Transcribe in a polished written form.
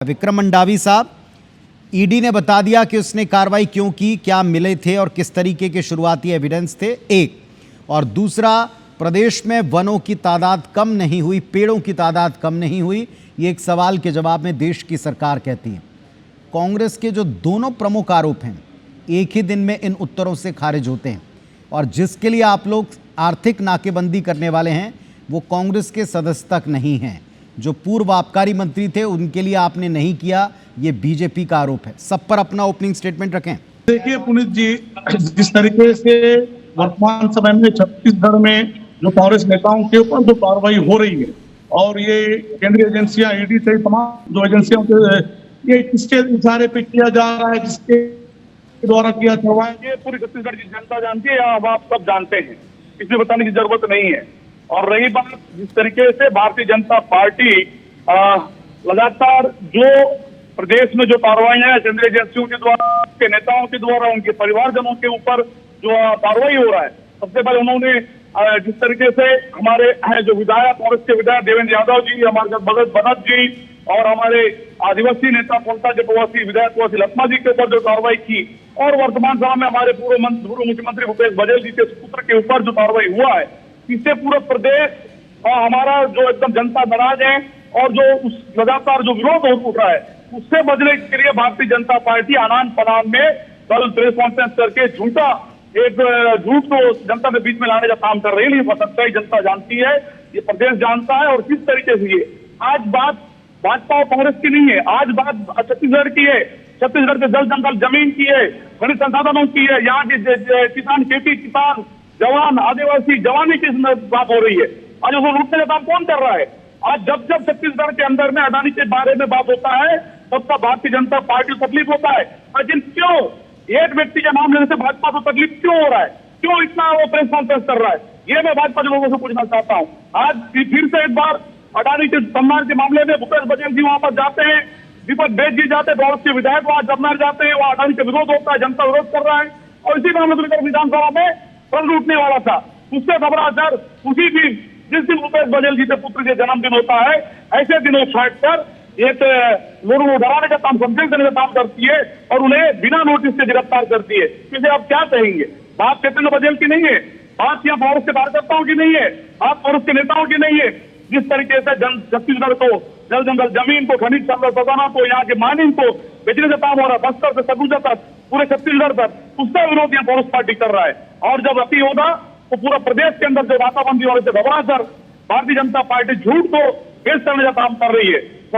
विक्रम मंडावी साहब, ईडी ने बता दिया कि उसने कार्रवाई क्यों की, क्या मिले थे और किस तरीके के शुरुआती एविडेंस थे, एक। और दूसरा, प्रदेश में वनों की तादाद कम नहीं हुई, पेड़ों की तादाद कम नहीं हुई, ये एक सवाल के जवाब में देश की सरकार कहती है। कांग्रेस के जो दोनों प्रमुख आरोप हैं एक ही दिन में इन उत्तरों से खारिज होते हैं, और जिसके लिए आप लोग आर्थिक नाकेबंदी करने वाले हैं वो कांग्रेस के सदस्य तक नहीं हैं। जो पूर्व आबकारी मंत्री थे उनके लिए आपने नहीं किया, ये बीजेपी का आरोप है। सब पर अपना ओपनिंग स्टेटमेंट रखें। देखिए पुनीत जी, जिस तरीके से वर्तमान समय में छत्तीसगढ़ में जो कांग्रेस नेताओं के ऊपर जो कार्रवाई हो रही है, और ये केंद्रीय एजेंसियां ईडी से तमाम जो एजेंसियों के ये किसके इशारे पे किया जा रहा है, जिसके द्वारा किया जा रहा है, ये पूरी छत्तीसगढ़ की जनता जानती है या आप सब जानते हैं, इसमें बताने की जरूरत नहीं है। और रही बात जिस तरीके से भारतीय जनता पार्टी लगातार जो प्रदेश में जो कार्रवाइयां केंद्रीय एजेंसियों के द्वारा, के नेताओं के द्वारा, उनके परिवारजनों के ऊपर जो कार्रवाई हो रहा है, सबसे पहले उन्होंने जिस तरीके से हमारे जो विधायक, कांग्रेस के विधायक देवेंद्र यादव जी, हमारे भगत बनत जी और हमारे आदिवासी नेता कोलता जपवासी विधायक लखमा जी के ऊपर जो कार्रवाई की, और वर्तमान समय में हमारे पूर्व मुख्यमंत्री भूपेश बघेल जी के पुत्र के ऊपर जो कार्रवाई हुआ है, इससे पूरा प्रदेश और हमारा जो एकदम जनता नाराज है, और जो उस लगातार जो विरोध उठ रहा है उससे बचने के लिए भारतीय जनता पार्टी आनान फनान में कल प्रेस कॉन्फ्रेंस करके झूठ को जनता के बीच में लाने का काम कर रही है। सच्चाई जनता जानती है, ये प्रदेश जानता है। और किस तरीके से ये आज बात भाजपा और कांग्रेस की नहीं है, आज बात छत्तीसगढ़ की है, छत्तीसगढ़ के जल जंगल जमीन की है, खनिज संसाधनों की है, यहाँ के किसान, खेती किसान, जवान, आदिवासी जवानी की बात हो रही है। आज उसको लूटने का काम कौन कर रहा है? आज जब जब छत्तीसगढ़ के अंदर में अडानी के बारे में बात होता है तब तक भारतीय जनता पार्टी को तकलीफ होता है। लेकिन क्यों एक व्यक्ति के नाम लेने से भाजपा को तकलीफ क्यों हो रहा है? क्यों इतना वो प्रेस कॉन्फ्रेंस कर रहा है? ये मैं भाजपा के लोगों से पूछना चाहता हूँ। आज फिर से एक बार अडानी के सम्मान के मामले में भूपेश बघेल जी वहां पर जाते हैं, दीपक बेद जी जाते हैं, कांग्रेस के विधायक वहां जमनार जाते हैं, वहां अडानी का विरोध होता है, जनता विरोध कर रहा है, और इसी मामले को लेकर विधानसभा में प्रश्न उठने वाला था। उससे घबरा कर उसी दिन जिस दिन भूपेश बघेल जी के पुत्र के जन्मदिन होता है, ऐसे दिनों छाट कर एक लोगों को डराने का काम, संदेश देने का काम करती है और उन्हें बिना नोटिस से गिरफ्तार करती है। इसे आप क्या कहेंगे? बात चेतन बघेल की नहीं है, बात यहाँ कांग्रेस के कार्यकर्ताओं की नहीं है, बात कांग्रेस के नेताओं की नहीं है। जिस तरीके से छत्तीसगढ़ को जल जंगल जमीन को, खनिज संसाधनों को, यहाँ के माइनिंग को बेचने का काम हो रहा है, बस्तर से सरगुजा तक, पूरे छत्तीसगढ़ तक, उसका विरोध यहाँ कांग्रेस पार्टी कर रहा है। और जब अति होगा तो पूरा प्रदेश के अंदर जो नाकाबंदी होने से घबरा कर भारतीय जनता पार्टी झूठ को पेश करने का काम कर रही है।